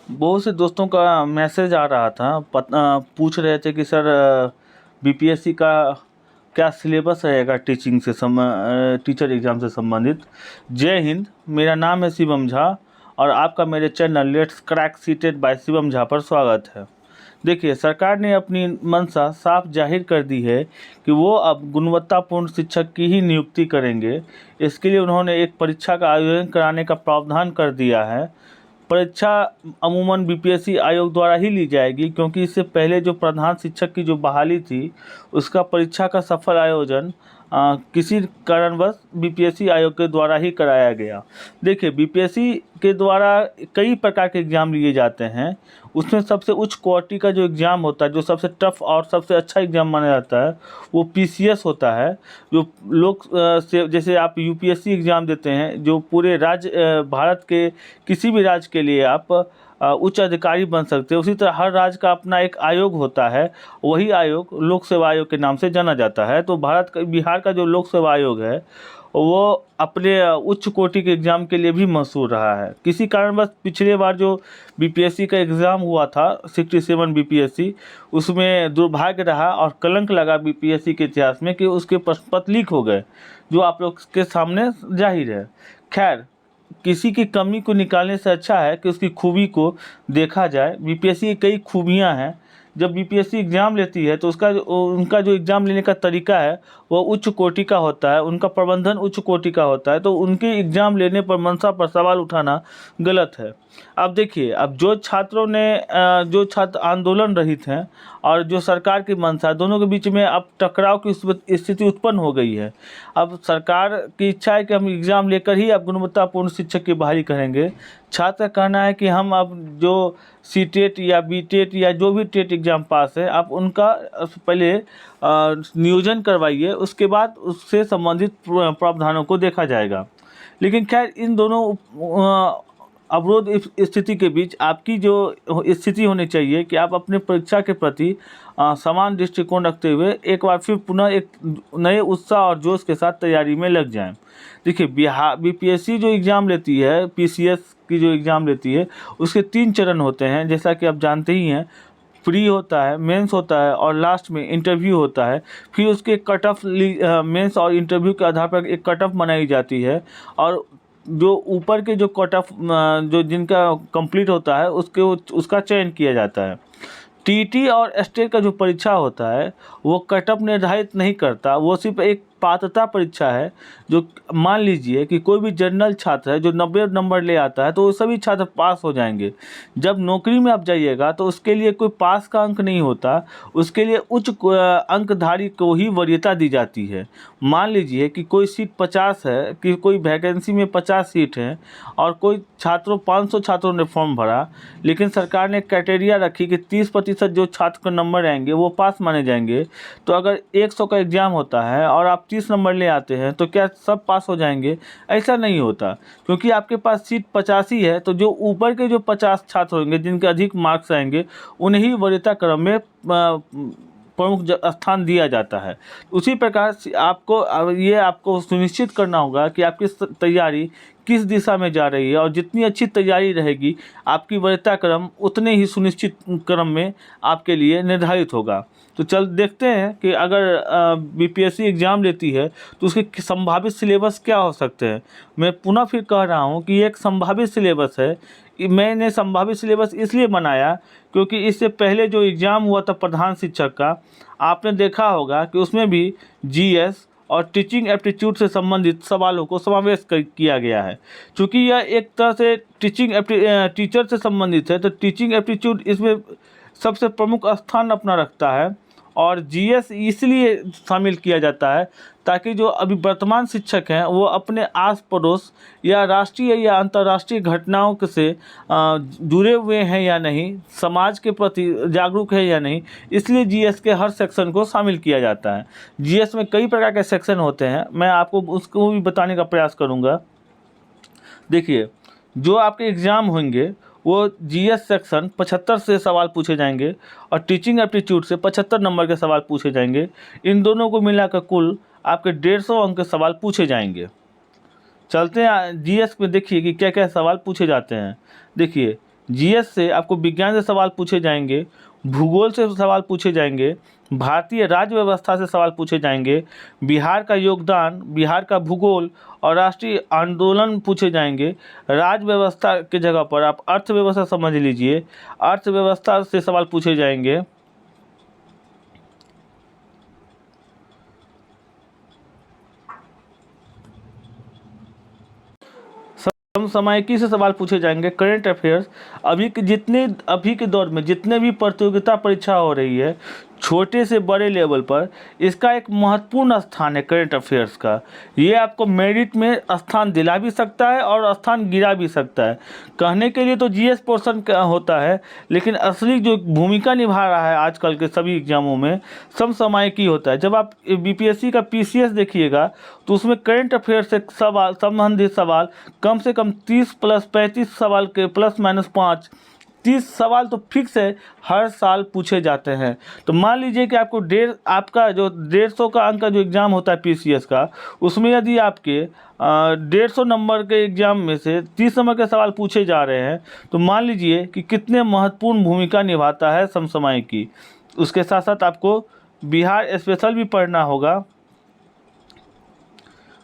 बहुत से दोस्तों का मैसेज आ रहा था पूछ रहे थे कि सर बीपीएससी का क्या सिलेबस रहेगा टीचर एग्ज़ाम से संबंधित। जय हिंद, मेरा नाम है शिवम झा और आपका मेरे channel let's crack CTET by Shivam Jha पर स्वागत है। देखिए, सरकार ने अपनी मंशा साफ जाहिर कर दी है कि वो अब गुणवत्तापूर्ण शिक्षक की ही नियुक्ति करेंगे। इसके लिए उन्होंने एक परीक्षा का आयोजन कराने का प्रावधान कर दिया है। परीक्षा अमूमन बीपीएससी आयोग द्वारा ही ली जाएगी, क्योंकि इससे पहले जो प्रधान शिक्षक की जो बहाली थी उसका परीक्षा का सफल आयोजन किसी कारणवश बीपीएससी आयोग के द्वारा ही कराया गया। देखिए, बीपीएससी के द्वारा कई प्रकार के एग्ज़ाम लिए जाते हैं। उसमें सबसे उच्च क्वालिटी का जो एग्ज़ाम होता है, जो सबसे टफ और सबसे अच्छा एग्ज़ाम माना जाता है, वो पीसीएस होता है। जो लोग से जैसे आप यूपीएससी एग्ज़ाम देते हैं, जो पूरे राज्य भारत के किसी भी राज्य के लिए आप उच्च अधिकारी बन सकते हैं। उसी तरह हर राज्य का अपना एक आयोग होता है, वही आयोग लोक सेवा आयोग के नाम से जाना जाता है। तो बिहार का जो लोक सेवा आयोग है वो अपने उच्च कोटि के एग्ज़ाम के लिए भी मशहूर रहा है। किसी कारणवश पिछले बार जो बीपीएससी का एग्ज़ाम हुआ था 67 बीपीएससी, उसमें दुर्भाग्य रहा और कलंक लगा बीपीएससी के इतिहास में कि उसके प्रश्न पत्र लीक हो गए, जो आप लोग के सामने जाहिर है। खैर, किसी की कमी को निकालने से अच्छा है कि उसकी खूबी को देखा जाए। बीपीएससी की कई खूबियां हैं। जब बीपीएससी एग्ज़ाम लेती है तो उनका जो एग्ज़ाम लेने का तरीका है वो उच्च कोटि का होता है, उनका प्रबंधन उच्च कोटि का होता है। तो उनके एग्ज़ाम लेने पर मंशा पर सवाल उठाना गलत है। अब देखिए, अब जो छात्र आंदोलन रहित हैं और जो सरकार की मंशा, दोनों के बीच में अब टकराव की स्थिति उत्पन्न हो गई है। अब सरकार की इच्छा है कि हम एग्ज़ाम लेकर ही अब गुणवत्तापूर्ण शिक्षक की बहाली करेंगे। छात्र का कहना है कि हम अब जो सीटेट या बीटेट या जो भी टेट एग्ज़ाम पास है, आप उनका पहले नियोजन करवाइए, उसके बाद उससे संबंधित प्रावधानों को देखा जाएगा। लेकिन खैर, इन दोनों अवरोध स्थिति के बीच आपकी जो स्थिति होनी चाहिए कि आप अपने परीक्षा के प्रति समान दृष्टिकोण रखते हुए एक बार फिर पुनः एक नए उत्साह और जोश के साथ तैयारी में लग जाएं। देखिए, बीपीएससी जो एग्ज़ाम लेती है, पीसीएस की जो एग्ज़ाम लेती है, उसके 3 चरण होते हैं, जैसा कि आप जानते ही हैं। प्री होता है, मेंस होता है और लास्ट में इंटरव्यू होता है। फिर उसके कट ऑफ मेंस और इंटरव्यू के आधार पर एक कट ऑफ बनाई जाती है और जो ऊपर के जो कट ऑफ जो जिनका कंप्लीट होता है उसका चयन किया जाता है। टीटी और स्टेट का जो परीक्षा होता है वो कट ऑफ निर्धारित नहीं करता, वो सिर्फ एक पात्रता परीक्षा है। जो मान लीजिए कि कोई भी जनरल छात्र है जो 90 नंबर ले आता है तो वो सभी छात्र पास हो जाएंगे। जब नौकरी में आप जाइएगा तो उसके लिए कोई पास का अंक नहीं होता, उसके लिए उच्च अंकधारी को ही वरीयता दी जाती है। मान लीजिए कि कोई सीट 50 है, कि कोई वैकेंसी में 50 सीट है और कोई 500 छात्रों ने फॉर्म भरा, लेकिन सरकार ने क्राइटेरिया रखी कि 30% जो छात्र का नंबर आएंगे वो पास माने जाएंगे। तो अगर 100 का एग्ज़ाम होता है और आप 30 नंबर ले आते हैं तो क्या सब पास हो जाएंगे? ऐसा नहीं होता, क्योंकि आपके पास सीट 50 ही है। तो जो ऊपर के जो 50 छात्र होंगे जिनके अधिक मार्क्स आएंगे, उन्हें वरीयता क्रम में प्रमुख स्थान दिया जाता है। उसी प्रकार से आपको सुनिश्चित करना होगा कि आपकी तैयारी किस दिशा में जा रही है, और जितनी अच्छी तैयारी रहेगी आपकी वरीयता क्रम उतने ही सुनिश्चित क्रम में आपके लिए निर्धारित होगा। तो चल देखते हैं कि अगर बीपीएससी एग्ज़ाम लेती है तो उसके संभावित सिलेबस क्या हो सकते हैं। मैं पुनः फिर कह रहा हूँ कि एक संभावित सिलेबस है। मैंने संभावित सिलेबस इसलिए बनाया क्योंकि इससे पहले जो एग्ज़ाम हुआ था प्रधान शिक्षक का, आपने देखा होगा कि उसमें भी जीएस और टीचिंग एप्टीट्यूड से संबंधित सवालों को समावेश किया गया है। चूँकि यह एक तरह से टीचर से संबंधित है, तो टीचिंग एप्टीट्यूड इसमें सबसे प्रमुख स्थान अपना रखता है। और जीएस इसलिए शामिल किया जाता है ताकि जो अभी वर्तमान शिक्षक हैं वो अपने आस पड़ोस या राष्ट्रीय या अंतर्राष्ट्रीय घटनाओं से जुड़े हुए हैं या नहीं, समाज के प्रति जागरूक है या नहीं, इसलिए जीएस के हर सेक्शन को शामिल किया जाता है। जीएस में कई प्रकार के सेक्शन होते हैं, मैं आपको उसको भी बताने का प्रयास करूँगा। देखिए, जो आपके एग्ज़ाम होंगे वो जीएस सेक्शन 75 से सवाल पूछे जाएंगे और टीचिंग एप्टीट्यूड से 75 नंबर के सवाल पूछे जाएंगे। इन दोनों को मिलाकर कुल आपके 150 अंक के सवाल पूछे जाएंगे। चलते हैं जीएस में, देखिए कि क्या क्या सवाल पूछे जाते हैं। देखिए, जीएस से आपको विज्ञान से सवाल पूछे जाएंगे, भूगोल से सवाल पूछे जाएंगे, भारतीय राज्य व्यवस्था से सवाल पूछे जाएंगे, बिहार का योगदान, बिहार का भूगोल और राष्ट्रीय आंदोलन पूछे जाएंगे। राज्य व्यवस्था की जगह पर आप अर्थव्यवस्था समझ लीजिए, अर्थव्यवस्था से सवाल पूछे जाएंगे। समसामयिकी से सवाल पूछे जाएंगे, करंट अफेयर्स। अभी के दौर में जितने भी प्रतियोगिता परीक्षा हो रही है छोटे से बड़े लेवल पर, इसका एक महत्वपूर्ण स्थान है करंट अफेयर्स का। ये आपको मेरिट में स्थान दिला भी सकता है और स्थान गिरा भी सकता है। कहने के लिए तो जीएस पोर्शन का होता है, लेकिन असली जो भूमिका निभा रहा है आजकल के सभी एग्जामों में समसामयिकी होता है। जब आप बीपीएससी का पीसीएस देखिएगा तो उसमें करंट अफेयर्स से सवाल संबंधित सवाल कम से कम 30 प्लस 35 सवाल के प्लस माइनस 5 30 सवाल तो फिक्स है, हर साल पूछे जाते हैं। तो मान लीजिए कि आपका जो 150 का अंक का जो एग्ज़ाम होता है पीसीएस का, उसमें यदि आपके 150 नंबर के एग्ज़ाम में से 30 नंबर के सवाल पूछे जा रहे हैं, तो मान लीजिए कि कितने महत्वपूर्ण भूमिका निभाता है समसामयिकी। उसके साथ साथ आपको बिहार स्पेशल भी पढ़ना होगा।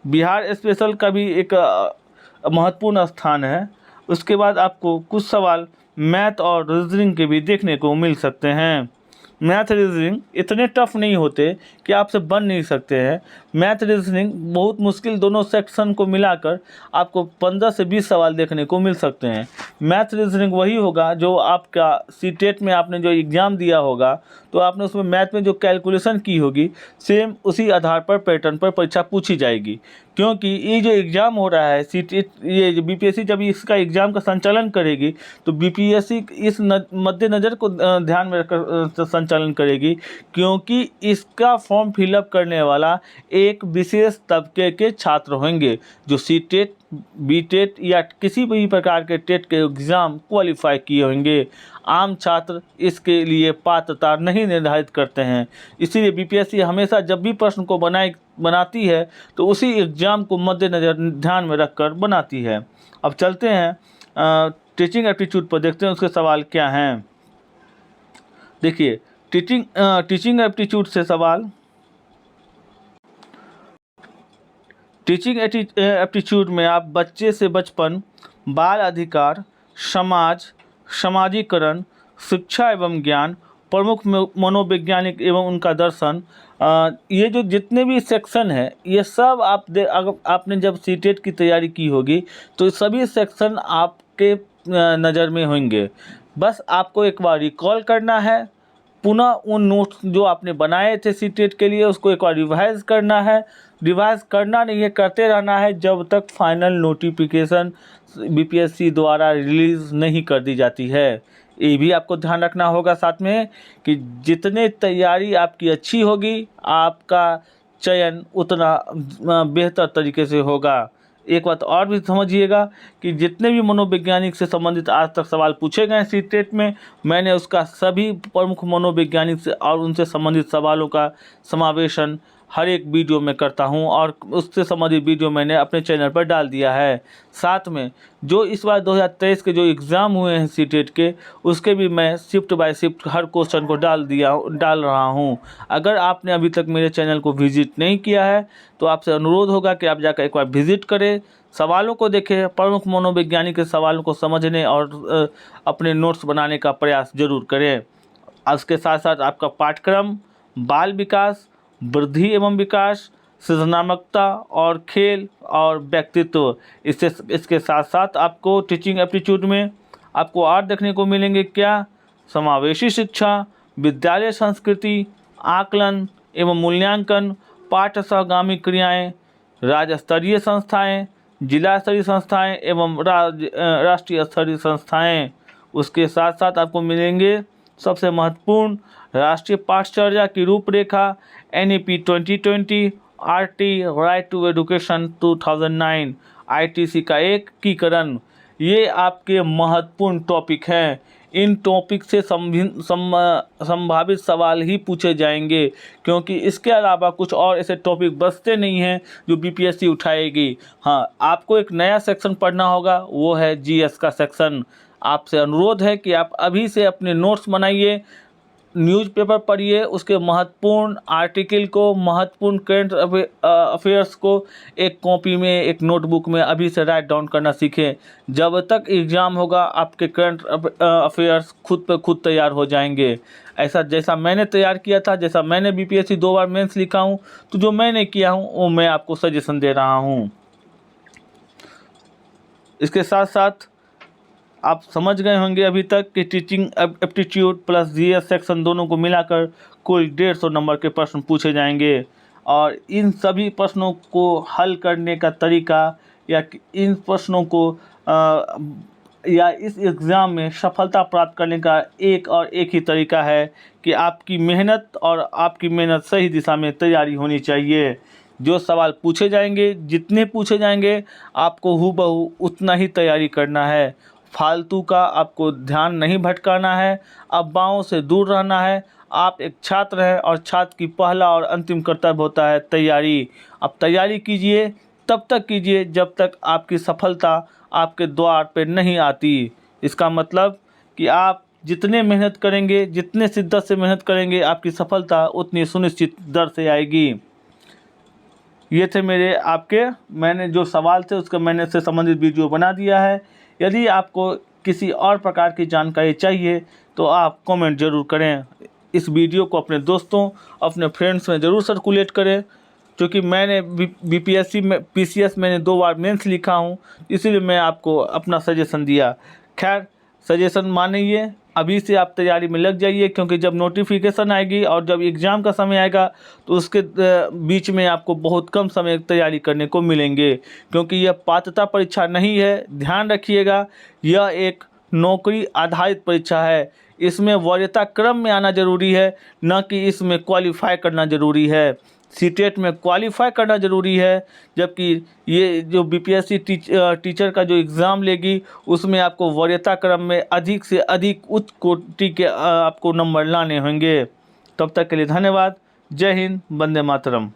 बिहार स्पेशल का भी एक महत्वपूर्ण स्थान है। उसके बाद आपको कुछ सवाल मैथ और रीजनिंग के भी देखने को मिल सकते हैं। मैथ रीजनिंग इतने टफ नहीं होते कि आपसे बन नहीं सकते हैं। मैथ रीजनिंग बहुत मुश्किल, दोनों सेक्शन को मिलाकर आपको 15 से 20 सवाल देखने को मिल सकते हैं। मैथ रीजनिंग वही होगा जो आपका सीटेट में आपने जो एग्ज़ाम दिया होगा, तो आपने उसमें मैथ में जो कैलकुलेशन की होगी, सेम उसी आधार पर पैटर्न पर परीक्षा पूछी जाएगी। क्योंकि ये जो एग्ज़ाम हो रहा है सीटेट, ये जो बीपीएससी जब इसका एग्ज़ाम का संचालन करेगी तो बीपीएससी इस मद्देनज़र को ध्यान में रखकर संचालन करेगी, क्योंकि इसका फॉर्म फिलअप करने वाला एक विशेष तबके के छात्र होंगे जो सीटेट, बीटेट या किसी भी प्रकार के टेट के एग्ज़ाम क्वालिफाई किए होंगे। आम छात्र इसके लिए पात्रता नहीं निर्धारित करते हैं। इसीलिए बीपीएससी हमेशा जब भी प्रश्न को बनाती है तो उसी एग्ज़ाम को मद्देनज़र ध्यान में रखकर बनाती है। अब चलते हैं टीचिंग एप्टीट्यूड पर, देखते हैं उसके सवाल क्या हैं। देखिए टीचिंग एप्टीट्यूड से सवाल, टीचिंग एप्टीट्यूड में आप बच्चे से बचपन, बाल अधिकार, समाज, समाजीकरण, शिक्षा एवं ज्ञान, प्रमुख मनोवैज्ञानिक एवं उनका दर्शन, ये जो जितने भी सेक्शन है ये सब अगर आपने जब सीटेट की तैयारी की होगी तो सभी सेक्शन आपके नज़र में होंगे। बस आपको एक बार रिकॉल करना है, पुनः उन नोट्स जो आपने बनाए थे सीटेट के लिए उसको एक बार रिवाइज करना है। रिवाइज करना नहीं है, करते रहना है जब तक फाइनल नोटिफिकेशन बीपीएससी द्वारा रिलीज़ नहीं कर दी जाती है। ये भी आपको ध्यान रखना होगा साथ में कि जितने तैयारी आपकी अच्छी होगी आपका चयन उतना बेहतर तरीके से होगा। एक बात और भी समझिएगा कि जितने भी मनोवैज्ञानिक से संबंधित आज तक सवाल पूछे गए सीटेट में, मैंने उसका सभी प्रमुख मनोवैज्ञानिक से और उनसे संबंधित सवालों का समावेशन हर एक वीडियो में करता हूं और उससे संबंधित वीडियो मैंने अपने चैनल पर डाल दिया है। साथ में जो इस बार 2023 के जो एग्ज़ाम हुए हैं सीटेट के, उसके भी मैं shift by shift her question को डाल रहा हूं। अगर आपने अभी तक मेरे चैनल को विजिट नहीं किया है तो आपसे अनुरोध होगा कि आप जाकर एक बार विजिट करें, सवालों को देखें, प्रमुख मनोवैज्ञानिक के सवालों को समझने और अपने नोट्स बनाने का प्रयास जरूर करें। इसके साथ साथ आपका पाठ्यक्रम बाल विकास, वृद्धि एवं विकास, सृजनात्मकता और खेल और व्यक्तित्व, इसके साथ साथ आपको टीचिंग एप्टीट्यूड में आपको और देखने को मिलेंगे क्या, समावेशी शिक्षा, विद्यालय संस्कृति, आकलन एवं मूल्यांकन, पाठ्य सहगामी क्रियाएं, राज्य स्तरीय संस्थाएं, जिला स्तरीय संस्थाएं एवं राष्ट्रीय स्तरीय संस्थाएं। उसके साथ साथ आपको मिलेंगे सबसे महत्वपूर्ण राष्ट्रीय पाठ्यचर्या की रूपरेखा, NEP 2020, RT right to education 2009, ITC का एकीकरण। ये आपके महत्वपूर्ण टॉपिक हैं। इन टॉपिक से संभावित सवाल ही पूछे जाएंगे, क्योंकि इसके अलावा कुछ और ऐसे टॉपिक बचते नहीं हैं जो बीपीएससी उठाएगी। हाँ, आपको एक नया सेक्शन पढ़ना होगा, वो है जीएस का सेक्शन। आपसे अनुरोध है कि आप अभी से अपने नोट्स बनाइए, न्यूज़पेपर पढ़िए, उसके महत्वपूर्ण आर्टिकल को, महत्वपूर्ण करंट अफेयर्स को एक कॉपी में, एक नोटबुक में अभी से राइट डाउन करना सीखें। जब तक एग्ज़ाम होगा आपके करंट अफेयर्स खुद पे खुद तैयार हो जाएंगे। ऐसा जैसा मैंने तैयार किया था, जैसा मैंने बीपीएससी 2 बार मेंस लिखा हूँ, तो जो मैंने किया हूँ वो मैं आपको सजेशन दे रहा हूँ। इसके साथ साथ आप समझ गए होंगे अभी तक कि teaching aptitude plus GS section दोनों को मिलाकर कुल 150 नंबर के प्रश्न पूछे जाएंगे, और इन सभी प्रश्नों को हल करने का तरीका या इन प्रश्नों को या इस एग्ज़ाम में सफलता प्राप्त करने का एक ही तरीका है कि आपकी मेहनत सही दिशा में तैयारी होनी चाहिए। जो सवाल पूछे जाएंगे, जितने पूछे जाएंगे, आपको हूबहू उतना ही तैयारी करना है। फालतू का आपको ध्यान नहीं भटकाना है, अफवाहों से दूर रहना है। आप एक छात्र हैं और छात्र की पहला और अंतिम कर्तव्य होता है तैयारी। आप तैयारी कीजिए, तब तक कीजिए जब तक आपकी सफलता आपके द्वार पे नहीं आती। इसका मतलब कि आप जितने मेहनत करेंगे, जितने शिद्दत से मेहनत करेंगे, आपकी सफलता उतनी सुनिश्चित दर से आएगी। ये थे मैंने जो सवाल थे उसका मैंने से संबंधित वीडियो बना दिया है। यदि आपको किसी और प्रकार की जानकारी चाहिए तो आप कमेंट ज़रूर करें। इस वीडियो को अपने दोस्तों, अपने फ्रेंड्स में ज़रूर सर्कुलेट करें, क्योंकि मैंने बीपीएससी में पीसीएस मैंने 2 बार मेंस लिखा हूँ, इसीलिए मैं आपको अपना सजेशन दिया। खैर, सजेशन मानिए, अभी से आप तैयारी में लग जाइए, क्योंकि जब नोटिफिकेशन आएगी और जब एग्ज़ाम का समय आएगा तो उसके बीच में आपको बहुत कम समय तैयारी करने को मिलेंगे, क्योंकि यह पात्रता परीक्षा नहीं है। ध्यान रखिएगा, यह एक नौकरी आधारित परीक्षा है। इसमें वरीयता क्रम में आना ज़रूरी है, न कि इसमें क्वालिफाई करना ज़रूरी है। सीटेट में क्वालिफाई करना ज़रूरी है, जबकि ये जो बीपीएससी टीचर का जो एग्ज़ाम लेगी उसमें आपको वरीयता क्रम में अधिक से अधिक उच्च कोटि के आपको नंबर लाने होंगे। तब तक के लिए धन्यवाद। जय हिंद, वंदे मातरम।